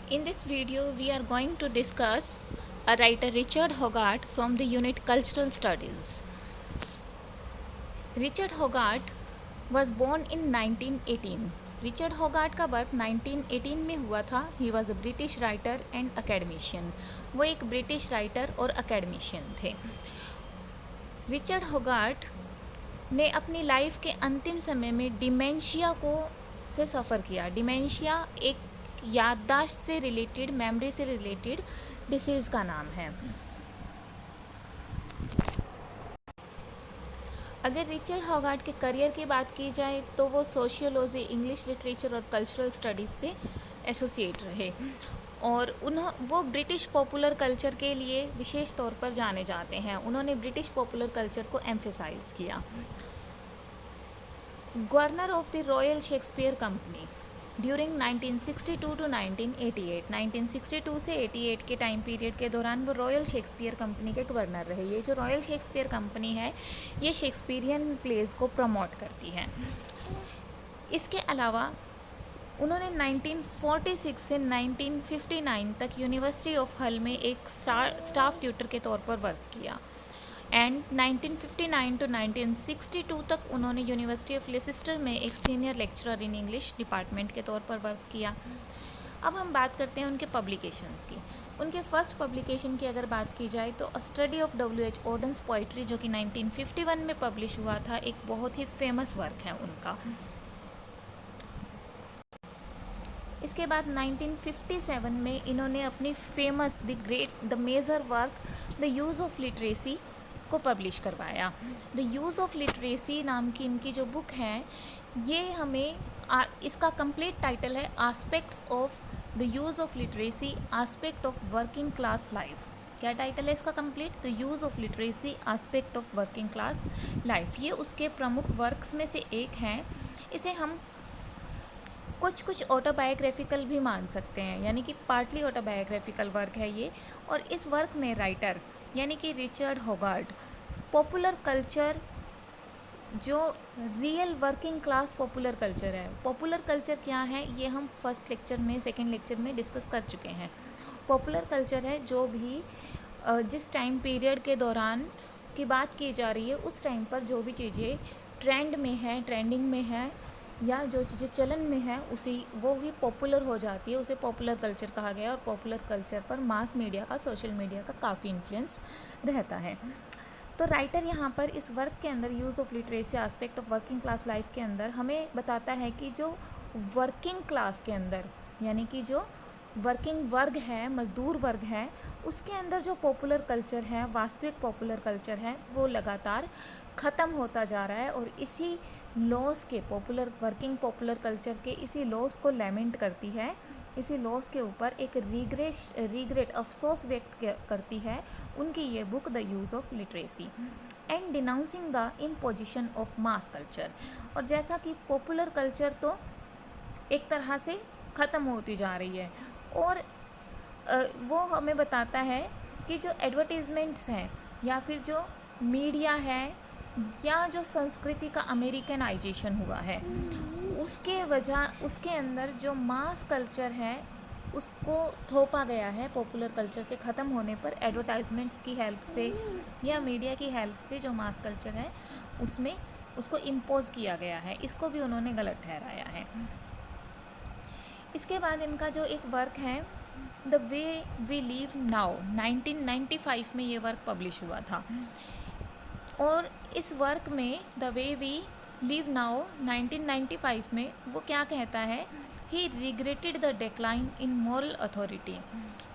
In this video, we are going to discuss a writer Richard Hogarth from the unit Cultural Studies. Richard Hogarth was born in 1918. Richard होगार्ट का birth 1918 में हुआ था. He was a British writer and academician. वो एक British writer और academician थे. Richard होगार्ट ने अपनी लाइफ के अंतिम समय में डिमेंशिया से सफ़र किया. डिमेंशिया एक याददाश्त से रिलेटेड, मेमोरी से रिलेटेड डिसीज़ का नाम है. अगर रिचर्ड होगार्ट के करियर की बात की जाए तो वो सोशियोलॉजी, इंग्लिश लिटरेचर और कल्चरल स्टडीज़ से एसोसिएट रहे और वो ब्रिटिश पॉपुलर कल्चर के लिए विशेष तौर पर जाने जाते हैं. उन्होंने ब्रिटिश पॉपुलर कल्चर को एम्फेसाइज किया. Governor of the Royal Shakespeare Company during 1962 to 1988. 1962 से 88 के टाइम पीरियड के दौरान वो रॉयल शेक्सपियर कंपनी के गवर्नर रहे. ये जो रॉयल शेक्सपियर कंपनी है ये शेक्सपियरियन प्लेस को प्रमोट करती है. इसके अलावा उन्होंने 1946 से 1959 तक यूनिवर्सिटी ऑफ हल में एक स्टाफ ट्यूटर के तौर पर वर्क किया एंड 1959 टू 1962 तक उन्होंने यूनिवर्सिटी ऑफ लेसिस्टर में एक senior lecturer in English department के तौर पर वर्क किया. अब हम बात करते हैं उनके पब्लिकेशंस की. उनके फर्स्ट पब्लिकेशन की अगर बात की जाए तो a study of W.H. Auden's poetry, जो कि 1951 में पब्लिश हुआ था, एक बहुत ही फेमस वर्क है उनका. इसके बाद 1957 में इन्होंने अपनी famous the major work the use of literacy को पब्लिश करवाया. द यूज़ ऑफ लिटरेसी नाम की इनकी जो बुक है ये हमें इसका कंप्लीट टाइटल है aspects of the use of literacy, aspect of working class life. क्या टाइटल है इसका complete? The use of literacy, aspect of working class life. ये उसके प्रमुख वर्क्स में से एक हैं. इसे हम कुछ ऑटोबायोग्राफिकल भी मान सकते हैं, यानी कि पार्टली ऑटोबायोग्राफिकल वर्क है ये. और इस वर्क में राइटर यानी कि रिचर्ड होगार्ट पॉपुलर कल्चर, जो real working class popular culture है. पॉपुलर कल्चर क्या है ये हम फर्स्ट लेक्चर में, सेकंड लेक्चर में डिस्कस कर चुके हैं. पॉपुलर कल्चर है जो भी जिस टाइम पीरियड के दौरान की बात की जा रही है उस टाइम पर जो भी चीज़ें ट्रेंड में है, ट्रेंडिंग में है, या जो चीज़ें चलन में है वो ही पॉपुलर हो जाती है, उसे पॉपुलर कल्चर कहा गया. और पॉपुलर कल्चर पर मास मीडिया का, सोशल मीडिया का काफ़ी इन्फ्लुएंस रहता है. तो राइटर यहाँ पर इस वर्क के अंदर use of literacy, aspect of working class life के अंदर हमें बताता है कि जो वर्किंग क्लास के अंदर, यानी कि जो वर्किंग वर्ग है, मज़दूर वर्ग है, उसके अंदर जो पॉपुलर कल्चर है, वास्तविक पॉपुलर कल्चर है, वो लगातार ख़त्म होता जा रहा है. और इसी लॉस के, वर्किंग पॉपुलर कल्चर के इसी लॉस को लेमेंट करती है. इसी लॉस के ऊपर एक रिग्रेट, अफसोस व्यक्त करती है उनकी ये book the use of literacy and denouncing the imposition of mass culture. और जैसा कि पॉपुलर कल्चर तो एक तरह से ख़त्म होती जा रही है और वो हमें बताता है कि जो एडवर्टीज़मेंट्स हैं या फिर जो मीडिया है या जो संस्कृति का अमेरिकनाइजेशन हुआ है उसके अंदर जो मास कल्चर है उसको थोपा गया है. पॉपुलर कल्चर के ख़त्म होने पर एडवर्टाइजमेंट्स की हेल्प से या मीडिया की हेल्प से जो मास कल्चर है उसमें उसको इम्पोज किया गया है. इसको भी उन्होंने गलत ठहराया है. इसके बाद इनका जो एक वर्क है the way we live now, 1995 में ये वर्क पब्लिश हुआ था. और इस वर्क में the way we live now 1995 में वो क्या कहता है? He regretted the decline in moral authority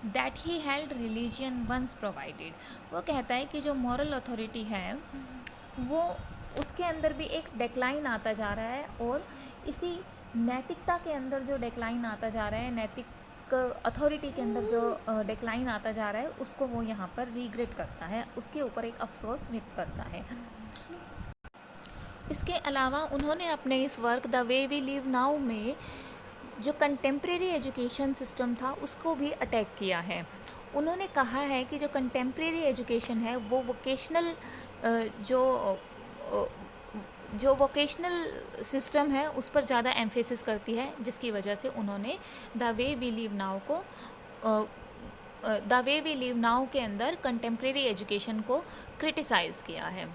that he held religion once provided. वो कहता है कि जो मॉरल अथॉरिटी है वो उसके अंदर भी एक डिक्लाइन आता जा रहा है और इसी नैतिकता के अंदर जो डिक्लाइन आता जा रहा है, नैतिक अथॉरिटी के अंदर जो डिक्लाइन आता जा रहा है उसको वो यहाँ पर रिग्रेट करता है, उसके ऊपर एक अफसोस व्यक्त करता है. इसके अलावा उन्होंने अपने इस work the way we live now में जो कंटेम्प्रेरी एजुकेशन सिस्टम था उसको भी अटैक किया है. उन्होंने कहा है कि जो कंटेम्प्रेरी एजुकेशन है वो वोकेशनल जो जो वोकेशनल सिस्टम है उस पर ज़्यादा एम्फेसिस करती है, जिसकी वजह से उन्होंने the way we live now को the way we live now के अंदर कंटेम्प्रेरी एजुकेशन को क्रिटिसाइज़ किया है।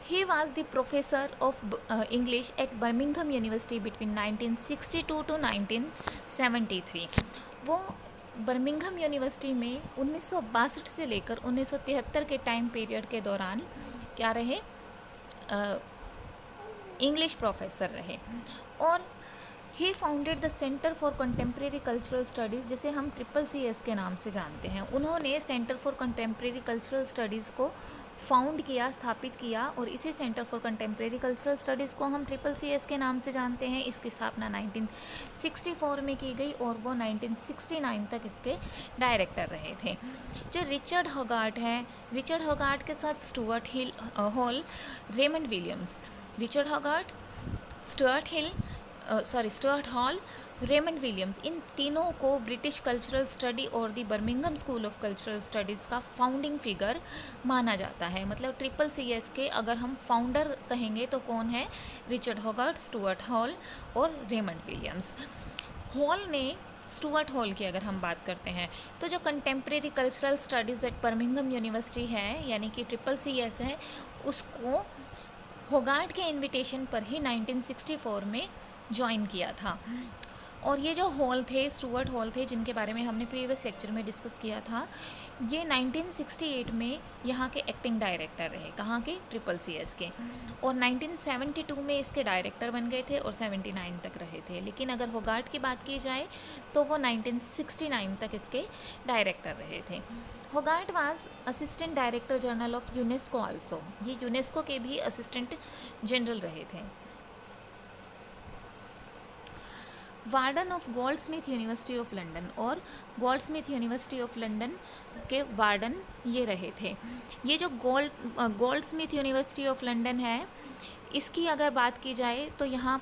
He was the professor of English at Birmingham University between 1962 to 1973। वो बर्मिंघम यूनिवर्सिटी में 1962 से लेकर 1973 के टाइम पीरियड के दौरान क्या रहे, इंग्लिश प्रोफेसर रहे। और he founded the centre for contemporary cultural studies, जिसे हम CCS के नाम से जानते हैं। उन्होंने centre for contemporary cultural studies को फाउंड किया, स्थापित किया, और इसी centre for contemporary cultural studies को हम CCS के नाम से जानते हैं। इसकी स्थापना 1964 में की गई और वो 1969 तक इसके डायरेक्टर रहे थे। जो रिचर्ड हॉगार्ट हैं, रिचर्ड हॉगार्ट के साथ Stuart Hall, Raymond Williams, Richard Hoggart, Stuart Hall, Raymond Williams, इन तीनों को ब्रिटिश कल्चरल स्टडी और the Birmingham school of cultural studies का फाउंडिंग फिगर माना जाता है। मतलब CCS के अगर हम फाउंडर कहेंगे तो कौन है, रिचर्ड हॉगार्ट, स्टुअर्ट हॉल और रेमंड विलियम्स। हॉल ने, स्टुअर्ट हॉल की अगर हम बात करते हैं तो जो contemporary cultural studies eight Birmingham university है, यानी कि CCS है, उसको हॉगार्ट के इनविटेशन पर ही 1964 में ज्वाइन किया था। और ये जो हॉल थे, स्टुअर्ट हॉल थे, जिनके बारे में हमने प्रीवियस लेक्चर में डिस्कस किया था, ये 1968 में यहाँ के एक्टिंग डायरेक्टर रहे। कहाँ के, CCS के। और 1972 में इसके डायरेक्टर बन गए थे और 79 तक रहे थे। लेकिन अगर हॉगार्ट की बात की जाए तो वो 1969 तक इसके डायरेक्टर रहे थे। Hoggart was assistant director general of UNESCO also. ये यूनेस्को के भी असिस्टेंट जनरल रहे थे। Warden of Goldsmith university of London, और गोल्डस्मिथ यूनिवर्सिटी ऑफ लंदन के वार्डन ये रहे थे। ये जो गोल्डस्मिथ यूनिवर्सिटी ऑफ लंदन है, इसकी अगर बात की जाए तो यहाँ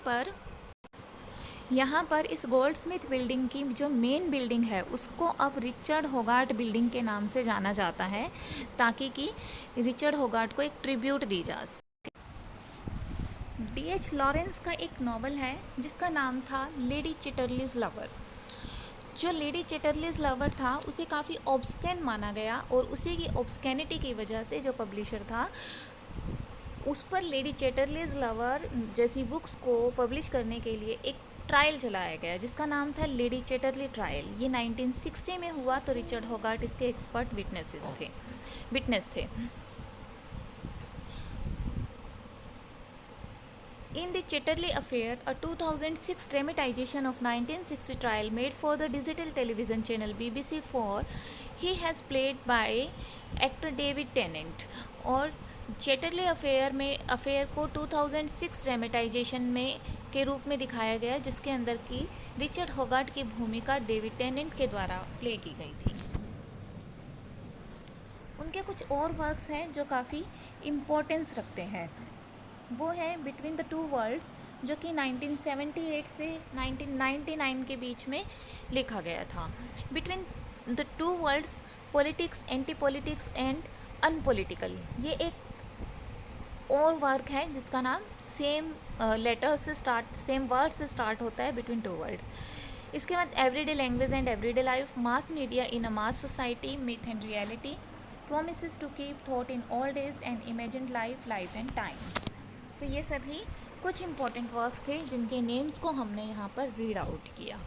पर इस गोल्डस्मिथ बिल्डिंग की जो मेन बिल्डिंग है उसको अब रिचर्ड हॉगार्ट बिल्डिंग के नाम से जाना जाता है, ताकि कि रिचर्ड हॉगार्ट को एक ट्रिब्यूट दी जा सके। D.H. लॉरेंस का एक नॉवल है जिसका नाम था लेडी चैटरलीज लवर। जो लेडी चैटरलीज लवर था उसे काफ़ी ऑब्स्कैन माना गया, और उसी की ऑब्स्कैनिटी की वजह से जो पब्लिशर था उस पर लेडी चैटरलीज लवर जैसी बुक्स को पब्लिश करने के लिए एक ट्रायल चलाया गया, जिसका नाम था लेडी चैटरली ट्रायल। ये 1960 में हुआ, तो रिचर्ड हॉगार्ट इसके एक्सपर्ट विटनेस थे। In the Chatterley Affair, a 2006 dramatization of 1960 trial made for the digital television channel BBC4, he has played by actor David Tennant। और चैटरली अफेयर को 2006 ड्रामेटाइजेशन में के रूप में दिखाया गया, जिसके अंदर की रिचर्ड हॉगार्ट की भूमिका डेविड टेनेंट के द्वारा प्ले की गई थी। उनके कुछ और वर्क्स हैं जो काफ़ी इम्पोर्टेंस रखते हैं। वो है बिटवीन द टू वर्ल्ड्स, जो कि 1978 से 1999 के बीच में लिखा गया था। Between the two worlds, politics, anti politics and unpolitical, ये एक और वर्क है जिसका नाम सेम वर्ड से स्टार्ट होता है, बिटवीन टू वर्ल्ड्स। इसके बाद everyday language and everyday life, mass media in a mass society, myth and reality, promises to keep thought in all days and imagined life and times. तो ये सभी कुछ important works थे जिनके names को हमने यहाँ पर रीड आउट किया।